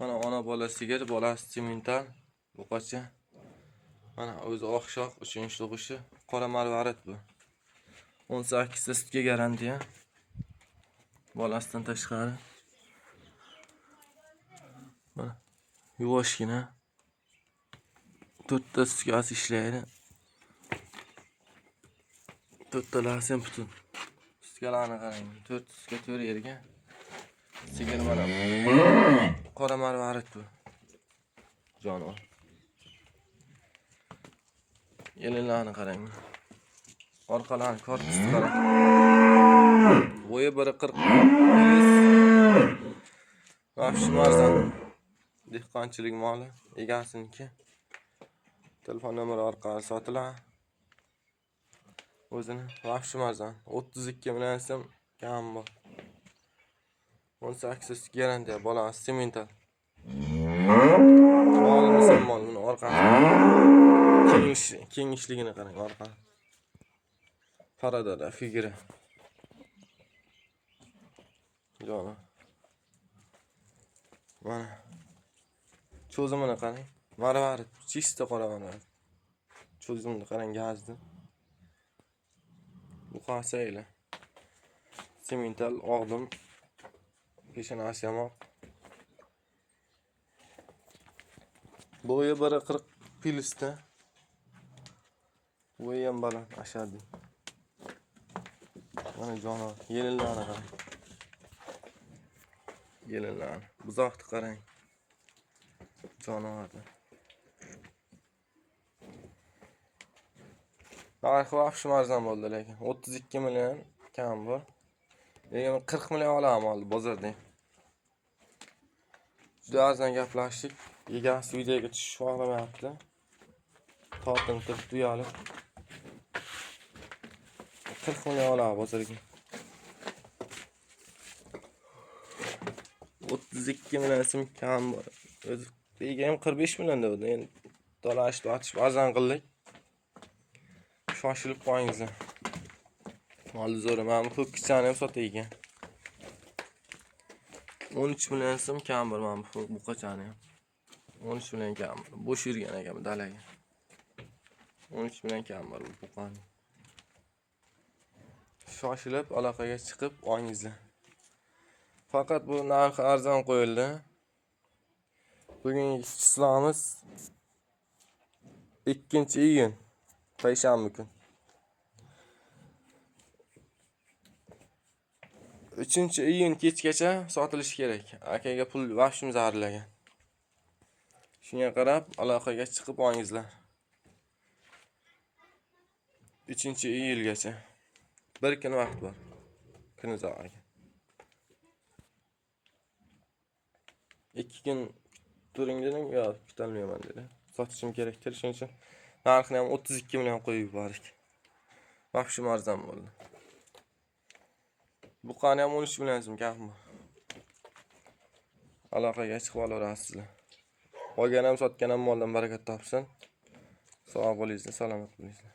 Mana ona bola sigir, bolasi semental, buqacha. Mana o'zi oqshoq, 3-tug'ishi, qora marvarid bu. 18 ta sutga garantiya. Bolasidan tashqari. Mana yuvoshgina. 4 ta sutkasi ishlaydi. 4 talasi ham butun. Sutkalarni qarang. 4 sutka 4 yerga. Sigir mana qora marvarid bu. Jonivor. Yelinlarni qarang. Orqalarni korpusi qarang. Bo'yi 1.40. Vahshiy marzan. Dehqonchilik moli egasiniki. Telefon nomeri orqali sotiladi. O'zini vahshiy marzan 32 million so'm kam bor. 18 garantiya bolasi semental. Molni orqasi kengishligini qarang orqa. Faradada figura. Jona. Mana cho'zimini qarang. Marvarid, chista qora marvarid. Cho'zimni qarang gazdi. Bu qasayla. Semental og'dim. Peshonasi yamoq. Bo'yi 1.40 pilista. Bo'yi ham baland, ashadi. Mana jonivor, yelinlarni qarang. Yelinlarni. Buzoqni qarang. Jonivorni. Narxi vahshiy marzan bo'ldi lekin 32 million kam bor. Lekin 40 million olaman oldi bozorda. Juda arzon gaplashdik. Egasi videoga tushish xohlamayapti. Tortinib tuyalib 40 million oladi bozorga. 32 million so'm kam bor. O'zi ega ham 45 million dedi. Endi dolashib atishib arzon qildik. Shoshilib qo'yingizlar. Mol zo'r, mana bu kichkani ham sotaygan. 13 million so'm kam bor mana bu buqachani ham. 13 million kam bor. Bo'sh yurgan ekan dalaga. 13 million kam bor bu buqani. Shoshilib aloqaga chiqib olingizlar. Faqat bu narxi arzon qo'yildi. Bugungi chislamiz 2-iyun, payshanba kun. 3-iyun kechgacha sotilishi kerak. Akaga pul vahshim zarlagan. Shunga qarab aloqaga chiqib olingizlar. 3-iyulgacha. Bir kun vaqt bor. Kunizoaga. 2 kun turing dedim, yo'q, kutolmayman dedi. Sotishim kerak edi, shuning uchun narxini ham 32 million qo'yib yubordik. Vahshiy marzan bo'ldi. Buqani ham 13 million so'm kam bor. Aloqaga chiqib olaverasizlar. Olgan ham sotgan ham moldan barakat topsin. Sog' bo'lingizlar, salomat bo'lingizlar.